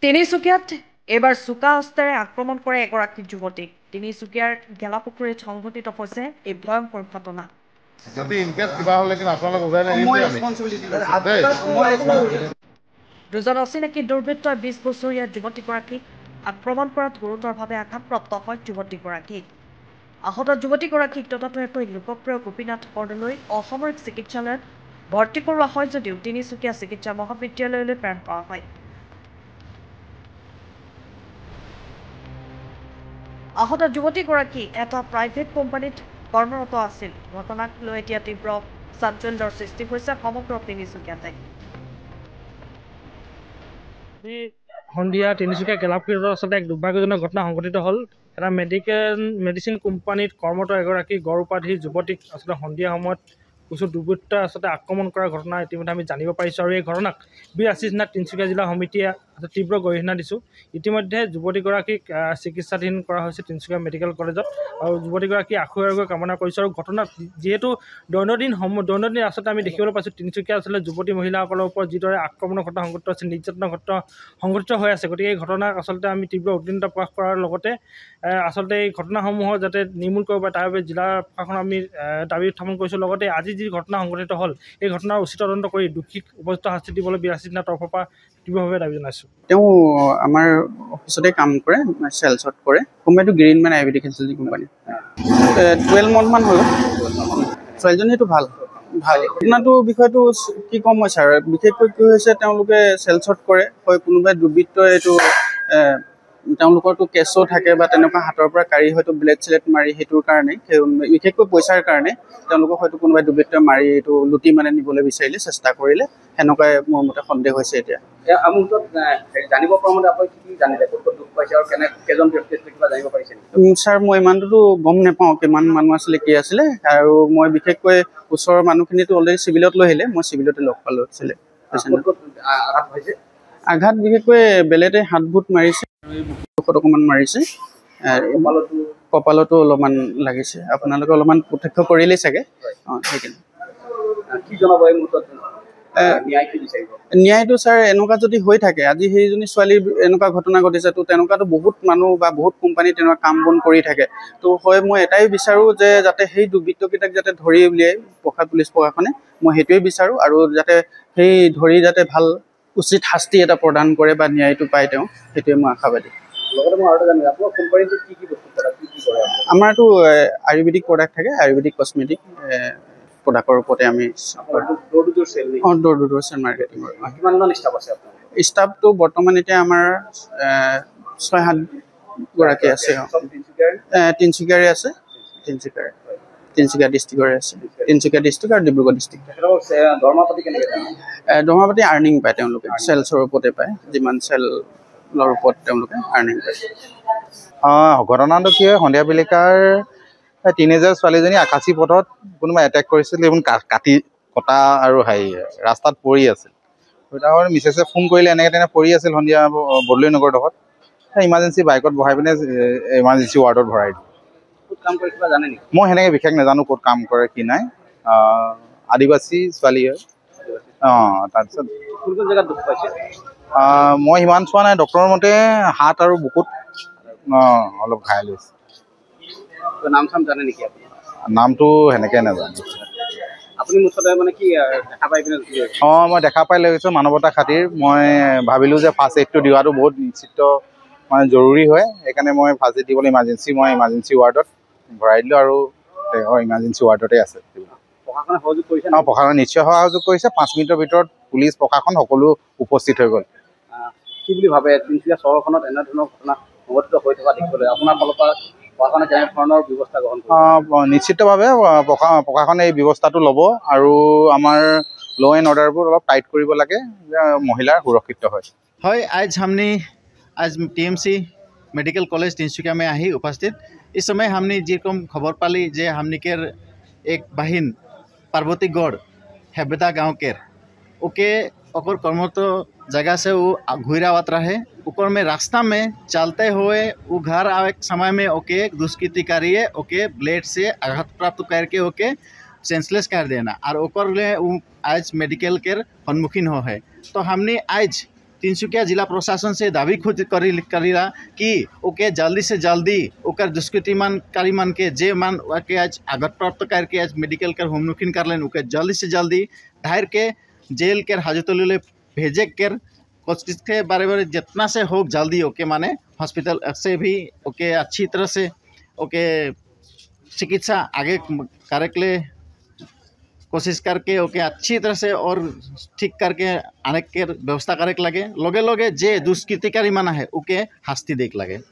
তিনিচুকীয়াত এইবাৰ চোকা অস্ত্ৰেৰে আক্ৰমণ কৰে এগৰাকী যুৱতীক। তিনিচুকীয়াৰ গেলাপুখুৰীত সংঘটিত হৈছে এই ভয়ংকৰ ঘটনা। দুজন অচিনাকি দুৰ্বৃত্তই 20 বছৰীয়া যুৱতীগৰাকীক আক্ৰমণ কৰাত গুৰুতৰভাৱে আঘাতপ্ৰাপ্ত হয় যুৱতীগৰাকী। আহত যুৱতীগৰাকীক ততাতৈয়াকৈ লোকপ্ৰিয় গোপীনাথ বৰদলৈ অসামৰিক চিকিৎসালয়ত ভৰ্তি কৰোৱা হয় যদিও তিনিচুকীয়া চিকিৎসা মহাবিদ্যালয়লৈ প্ৰেৰণ কৰা হয়। আহত যুৱতীগৰাকী এটা প্ৰাইভেট কোম্পানীত কৰ্মৰত আছিল। ঘটনাক লৈ এতিয়া তীব্ৰ চাঞ্চল্যৰ সৃষ্টি হৈছে সমগ্ৰ তিনিচুকীয়াতে। সন্ধিয়া তিনিচুকীয়া গেলাপুখুৰীত আচলতে এক দুৰ্ভাগ্যজনক ঘটনা সংঘটিত হ'ল। এটা মেডিচিন কোম্পানীত কৰ্মৰত এগৰাকী গড় উপাধিৰ যুৱতীক আচলতে সন্ধিয়া সময়ত কিছু দুৰ্বৃত্তই আচলতে আক্ৰমণ কৰাৰ ঘটনা ইতিমধ্যে আমি জানিব পাৰিছোঁ। আৰু এই ঘটনাক বীৰ আশীষ নাথ তিনিচুকীয়া জিলা সমিতিয়ে তীব্ৰ গৰিহণা দিছোঁ। ইতিমধ্যে যুৱতীগৰাকীক চিকিৎসাধীন কৰা হৈছে তিনিচুকীয়া মেডিকেল কলেজত। আৰু যুৱতীগৰাকী আশু কামনা কৰিছোঁ। আৰু ঘটনাত যিহেতু দৈনন্দিন আচলতে আমি দেখিবলৈ পাইছোঁ তিনিচুকীয়া আচলতে যুৱতী মহিলাসকলৰ ওপৰত যিদৰে আক্ৰমণৰ ঘটনা সংঘটিত হৈছে, নিৰ্যাতনৰ ঘটনা সংঘটিত হৈ আছে। গতিকে এই ঘটনাক আচলতে আমি তীব্ৰ উদ্বিগ্নতা প্ৰকাশ কৰাৰ লগতে আচলতে এই ঘটনাসমূহৰ যাতে নিৰ্মূল কৰিব পাৰে তাৰ বাবে জিলা প্ৰশাসনক আমি দাবী উত্থাপন কৰিছোঁ। লগতে আজি যি ঘটনা সংঘটিত হ'ল এই ঘটনাৰ উচিত তদন্ত কৰি দোষীক উপযুক্ত শাস্তি দিবলৈ বীৰ আশীষ নাথৰ তৰফৰ পৰা তীব্ৰভাৱে দাবী জনাইছোঁ। তেওঁ আমাৰ অফিচতে কাম কৰে, চেলছত কৰে। কোম্পানীটো গ্ৰীণমেন আয়ুৰ্বেদিক হেলথ কোম্পানী। 12 মান্থমান হ'ল। ছোৱালীজনীটো ভাল। ঘটনাটো বিষয়টো কি ক'ম মই ছাৰ, বিশেষকৈ কি হৈছে তেওঁলোকে চেলছত কৰে, হয় কোনোবাই দুৰ্বৃত্তই এইটো তেওঁলোকৰতো কেছো থাকে বা তেনেকুৱা হাতৰ পৰা কাঢ়ি হয়তো ব্লেড চেলেট মাৰি সেইটোৰ কাৰণে বিশেষকৈ পইচাৰ কাৰণে তেওঁলোকক হয়তো কোনোবাই দুৰ্বৃত্তই মাৰি এইটো লুটি মানে নিবলৈ বিচাৰিলে, চেষ্টা কৰিলে, সেনেকুৱাই মোৰ মতে সন্দেহ হৈছে। এতিয়া জানিব পৰা মতে আপুনি কি জানিলে, ক'ত দুখ পাইছে আৰু কেইজন ব্যক্তি কিবা জানিব পাৰিছে? ছাৰ মই ইমানটোতো গম নাপাওঁ কিমান মানুহ আছিলে কি আছিলে। আৰু মই বিশেষকৈ ওচৰৰ মানুহখিনিতো অলৰেডি চিভিলত লৈ আহিলে, মই চিভিলতে লগ পালোঁ আছিলে। আঘাত বিশেষকৈ বেলেতে হাত ভূত মাৰিছে, অকণমান মাৰিছে, কপালতো অলপমান লাগিছে। আপোনালোকে অলপমান প্ৰত্যক্ষ কৰিলেই চাগে। ন্যায়টো ছাৰ এনেকুৱা যদি হৈ থাকে, আজি সেইজনী ছোৱালীৰ এনেকুৱা ঘটনা ঘটিছে, তো তেনেকুৱাতো বহুত মানুহ বা বহুত কোম্পানী তেনেকুৱা কাম বন কৰি থাকে। তো হয় মই এটাই বিচাৰোঁ যে যাতে সেই দুৰ্বৃত্তকেইটাক যাতে ধৰি উলিয়াই পুলিচ প্ৰশাসনে, মই সেইটোৱে বিচাৰোঁ। আৰু যাতে সেই ধৰি যাতে ভাল উচিত শাস্তি এটা প্ৰদান কৰে বা ন্যায়টো পায় তেওঁ, সেইটোৱে মই আশাবাদী। আমাৰতো আয়ুৰ্বেদিক প্ৰডাক্ট থাকে, আয়ুৰ্বেদিক কচমেটিক প্ৰডাক্টৰ ওপৰতে আমি চেল মাৰ্কেটিং। ষ্টাফটো বৰ্তমান এতিয়া আমাৰ 6-7 গৰাকী আছে। তিনিচুকীয়াৰে আছে, তিনিচুকীয়া ডিষ্ট্ৰিক্টৰে আছে, তিনিচুকীয়া ডিষ্ট্ৰিক্ট আৰু ডিব্ৰুগড় ডিষ্ট্ৰিক্ট। দৰমহা পাতি আৰ্নিং পায় তেওঁলোকে, চেলছৰ ওপৰতে পায়, যিমান চেলৰ ওপৰত তেওঁলোকে আৰ্নিং পায়। ঘটনাটো কি হয়, সন্ধিয়া বেলিকাৰ টিনেজাৰ ছোৱালীজনী আকাশী পথত কোনোবা এটেক কৰিছিল, এইবোৰ কটা আৰু ৰাস্তাত পৰি আছিল। তাৰ মিছেছে ফোন কৰিলে, এনেকৈ তেনে পৰি আছিল সন্ধিয়া বদলৈ নগৰ ডোখৰত। ইমাৰ্জেঞ্চি বাইকত বহাই পিনে ইমাৰ্জেঞ্চি ৱাৰ্ডত ভৰাই দিওঁ। ক'ত কাম কৰে কিবা জানে নেকি? মই সেনেকৈ বিশেষ নাজানো ক'ত কাম কৰে কি নাই। আদিবাসী ছোৱালী হয়। তাৰপিছত কোনখন জেগাত দুখ পাইছে? মই সিমান চোৱা নাই, ডক্টৰৰ মতে হাত আৰু বুকুত অলপ ঘাইল হৈছে। নাম চাম জানে নেকি আপুনি? নামটো সেনেকৈ নাজানো। আপুনি মুঠতে মানে কি দেখা পাই পিনে? মই দেখা পাই লৈ গৈছোঁ মানৱতা খাতিৰ। মই ভাবিলোঁ যে ফাৰ্ষ্ট এইডটো দিয়াটো বহুত নিশ্চিত মানে জৰুৰী হয়, সেইকাৰণে মই ফাৰ্ষ্ট এইড দিবলৈ ইমাৰ্জেঞ্চি ৱাৰ্ডত ভৰাই দিলোঁ। আৰু তেওঁ ইমাৰ্জেঞ্চি ৱাৰ্ডতে আছে। প্ৰশাসনে সহযোগ কৰিছে? প্ৰশাসনে নিশ্চয় সহযোগ কৰিছে। 5 মিনিটৰ ভিতৰত পুলিচ প্ৰশাসন সকলো উপস্থিত হৈ গ'ল। কি বুলি ভাবে তিনিচুকীয়া চহৰখনত এনেধৰণৰ ঘটনা সংঘটিত হৈ থকা দেখিবলৈ আপোনাৰ ফালৰ পৰা প্ৰশাসনে কেনেধৰণৰ ব্যৱস্থা গ্ৰহণ কৰিব? নিশ্চিতভাৱে প্ৰশাসনে এই ব্যৱস্থাটো ল'ব আৰু আমাৰ ল' এণ্ড অৰ্ডাৰবোৰ অলপ টাইট কৰিব লাগে, যে মহিলাৰ সুरक्षित হয়। आज TMC मेडिकल कॉलेज तिनसुकिया में आई उपस्थित। इस समय हमने जेरकम खबर पाली जे हमने के एक बहिन पार्वती गौड़ हेबेदा गाँव के ओके ओकर कर्मरत जगह से वो घुरावत रहे। ऊपर में रास्ता में चलते हुए वो घर आवे समय में ओके दुष्कृतिकारी ओके ब्लेड से आघात प्राप्त करके ओके सेंसलेस कर देना और ओकर ले आज मेडिकल के सम्मुखीन हो है। तो हमने आज तिनसुकिया जिला प्रशासन से दावी खुद करीला कि ओके जल्दी से जल्दी ओकर दुष्कृतिमानकारी मान के जे मान के आज आगत प्राप्त करके आज मेडिकल कर सम्मुखीन करलें ओके जल्दी से जल्दी धार के जेल के हाजतले भेजे कर कोशिश के बारे बारे जितना से हो जल्दी ओके माने हॉस्पिटल से भी ओके अच्छी तरह से ओके चिकित्सा आगे करे के लिए कोशिश करके ओके अच्छी तरह से और ठीक करके आने के व्यवस्था करे लगे लगे लगे जे दुष्कृतिकारी माना है ओके शास्ति देख लगे।